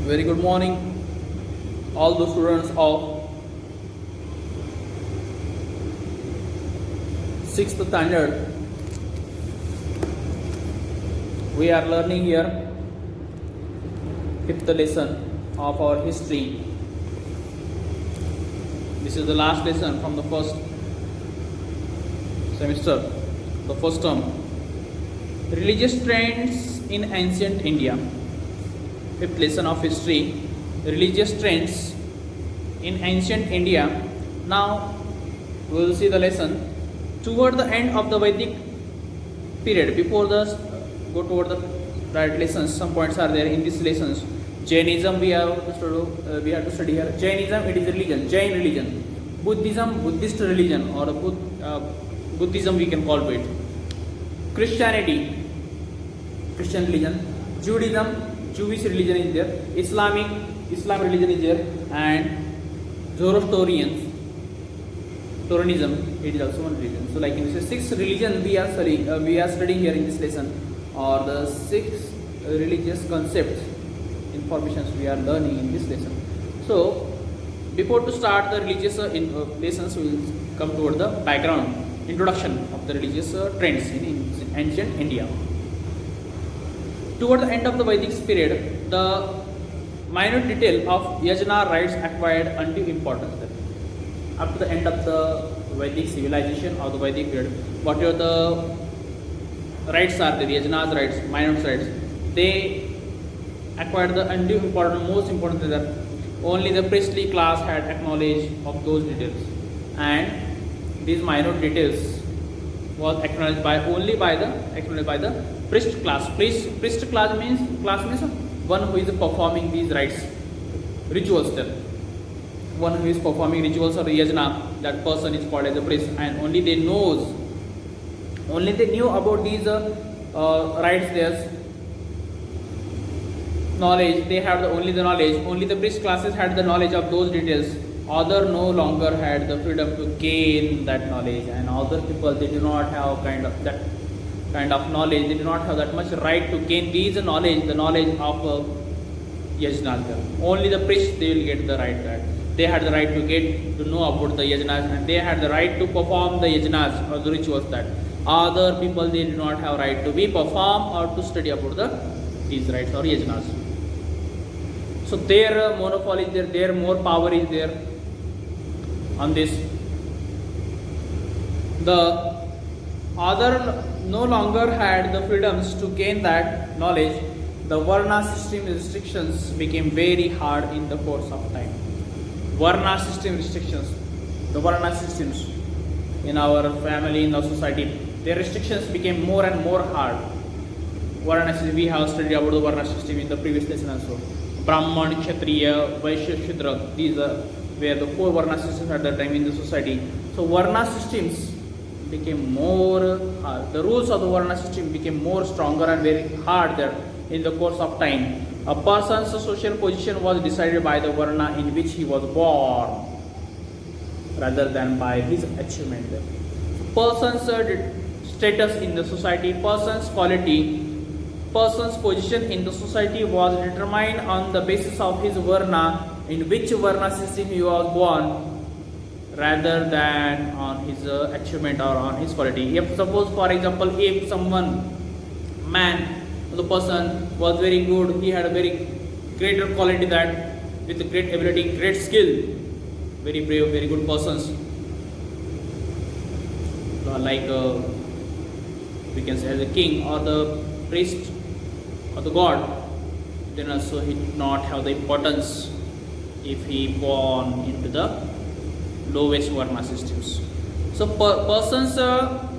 Very good morning, all the students of 6th standard. We are learning here 5th lesson of our history. This is the last lesson from the first semester, the first term. Religious trends in ancient India. 5th lesson of history, religious trends in ancient India. Now we will see the lesson toward the end of the Vedic period. Before the go toward the right lessons, some points are there in these lessons. Jainism we have to study here. Jainism, it is religion, Jain religion. Buddhism, Buddhist religion, or Buddhism we can call it. Christianity, Christian religion. Judaism, Jewish religion is there. Islam religion is there, and Zoroastrianism, it is also one religion. So, like in this 6 religion we are studying here in this lesson, or the 6 religious concepts, informations we are learning in this lesson. So, before to start the religious lessons, we will come toward the background, introduction of the religious trends in ancient India. Toward the end of the Vedic period, the minute detail of yajna rites acquired undue importance. Up to the end of the Vedic civilization or the Vedic period, whatever the rites are there, yajnas rites, minute rites, they acquired the undue importance. Most important is that only the priestly class had acknowledge of those details, and these minute details was acknowledged by the priest class. Priest class means one who is performing these rites, rituals there. One who is performing rituals or yajna, that person is called as a priest, and only they knew about these rites. There's knowledge. They have only the knowledge. Only the priest classes had the knowledge of those details. Other no longer had the freedom to gain that knowledge, and other people, they do not have that kind of knowledge. They do not have that much right to gain these knowledge, the knowledge of yajnas. Only the priests, they will get the right that they had the right to know about the yajnas, and they had the right to perform the yajnas or the rituals that other people, they do not have right to be perform or to study about these rites or yajnas. So their monopoly is there, their more power is there on this. The other no longer had the freedoms to gain that knowledge. The Varna system restrictions became very hard in the course of time. Varna system restrictions, the Varna systems in our family, in our society, their restrictions became more and more hard. Varna system, we have studied about the Varna system in the previous lesson also. Brahman, Kshatriya, Vaishya, Shudra, these were the 4 Varna systems at that time in the society. So Varna systems became more hard. The rules of the Varna system became more stronger and very hard there in the course of time. A person's social position was decided by the Varna in which he was born, rather than by his achievement. Person's status in the society, person's quality, person's position in the society was determined on the basis of his Varna, in which Varna system he was born, rather than on his achievement or on his quality. If suppose, for example, if the person was very good, he had a very greater quality, that with great ability, great skill, very brave, very good persons, like we can say as a king or the priest or the god, then also he did not have the importance if he born into the lowest Varna systems. So person's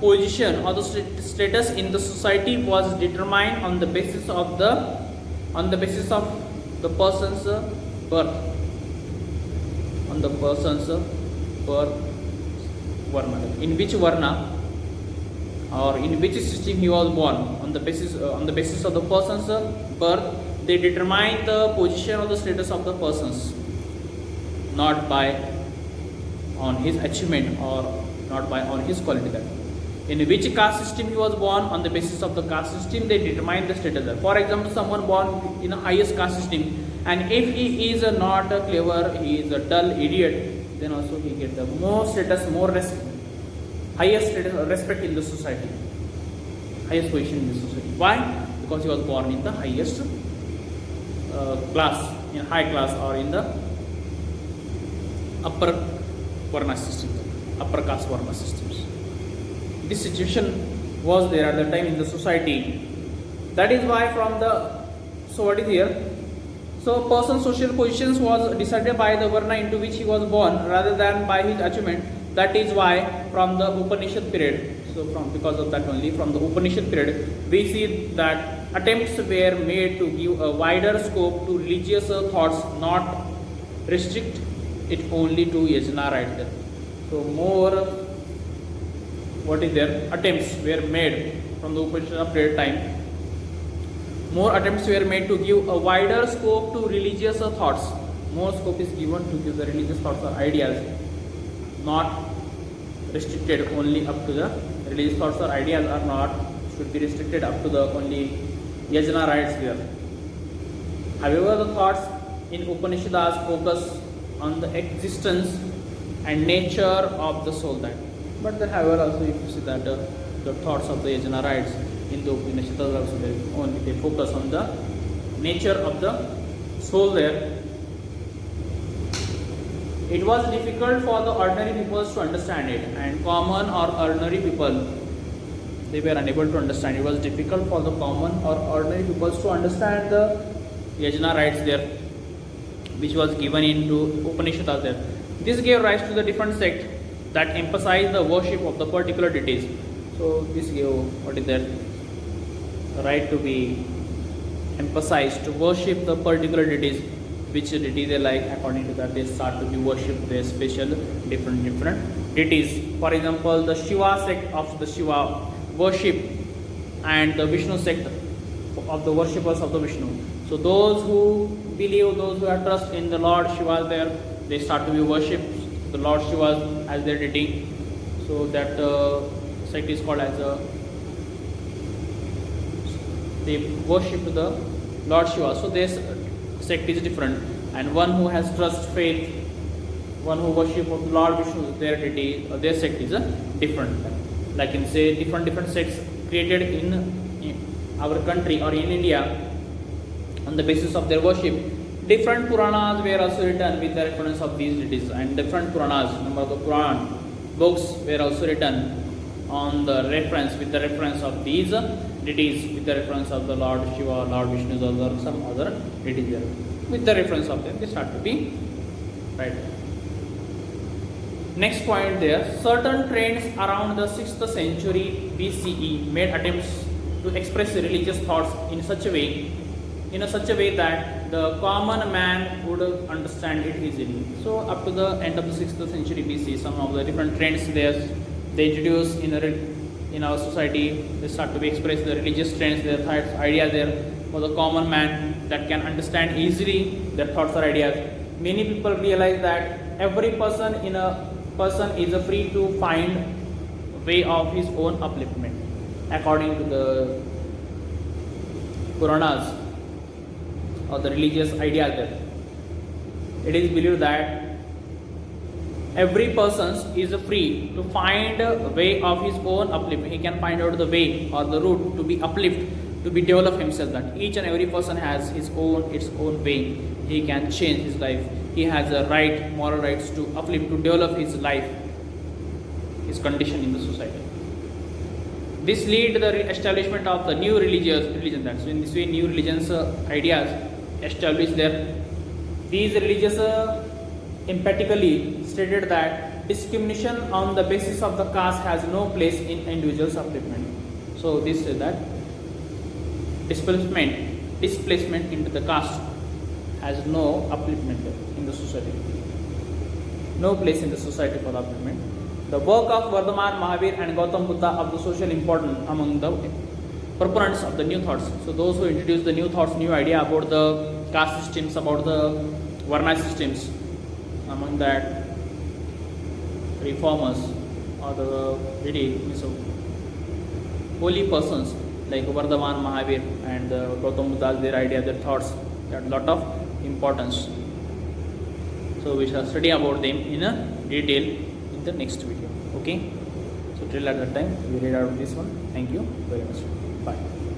position or the status in the society was determined on the basis of the person's birth, on the person's birth Varna, in which Varna or in which system he was born. On the basis of the person's birth, they determine the position or the status of the persons, not by on his achievement or not by on his quality. That in which caste system he was born, on the basis of the caste system they determine the status. For example, someone born in a highest caste system And if he is not clever, he is a dull idiot, then also he gets the more status, more highest status, respect in the society, highest position in the society. Why? Because he was born in the highest class, in high class, or in the upper varna systems, upper caste varna systems. This situation was there at the time in the society. That is why from the, so what is here? So person's social positions was decided by the varna into which he was born rather than by his achievement. That is why from the Upanishad period, so because of that only, from the Upanishad period, we see that attempts were made to give a wider scope to religious thoughts, not restrict it only to yajna right there. So more, what is there, attempts were made from the Upanishad period time. More attempts were made to give a wider scope to religious thoughts. More scope is given to give the religious thoughts or ideas, not restricted only up to the religious thoughts or ideas are not should be restricted up to the only yajna rites there. However, the thoughts in Upanishads focus on the existence and nature of the soul. That, but then, however, also if you see that the thoughts of the yajna rites in the Upanishads also they focus on the nature of the soul there. It was difficult for the ordinary people to understand it, and common or ordinary people, they were unable to understand. It was difficult for the common or ordinary people to understand the yajna rites there, which was given into Upanishads there. This gave rise to the different sect that emphasized the worship of the particular deities. So this gave, what is that, right to be emphasized to worship the particular deities. Which deity they like, according to that they start to be worshipped their special different deities. For example, the Shiva sect of the Shiva worship, and the Vishnu sect of the worshippers of the Vishnu. So those who believe, those who have trust in the Lord Shiva there, they start to be worshipped the Lord Shiva as their deity. So that sect is called as a, they worship the Lord Shiva. So this sect is different, and one who has trust, faith, one who worship of Lord Vishnu, their deity, their sect is different. Like in say different sects created in our country or in India on the basis of their worship. Different Puranas were also written with the reference of these deities, and different Puranas, number of the Puran books were also written on the reference, with the reference of these deities, with the reference of the Lord Shiva, Lord Vishnu, or some other deities there. With the reference of them, they start to be right. Next point there, certain trends around the 6th century BCE made attempts to express religious thoughts in such a way that the common man would understand it easily. So up to the end of the 6th century BC, some of the different trends there they introduce in our society. They start to be expressed, the religious trends, their thoughts, ideas there for the common man that can understand easily their thoughts or ideas. Many people realize that every person is free to find way of his own upliftment according to the Puranas or the religious ideas there. It is believed that every person is free to find a way of his own upliftment. He can find out the way or the route to be uplift, to be develop himself. That each and every person has its own way. He can change his life. He has a right, moral rights to uplift, to develop his life, his condition in the society. This lead to the establishment of the new religion. That so in this way, new religions ideas established there. These religious emphatically stated that discrimination on the basis of the caste has no place in individual's upliftment. So this is that displacement into the caste has no upliftment in the society. No place in the society for upliftment. The work of Vardhaman Mahavir and Gautam Buddha of the social importance among the proponents of the new thoughts. So those who introduced the new thoughts, new idea about the caste systems, about the Varna systems, among that reformers or the really holy persons like Vardhaman Mahavir and Gautam Buddha, their idea, their thoughts, that lot of importance. So we shall study about them in a detail in the next video. Okay. So till at that time we read out this one. Thank you very much. Bye.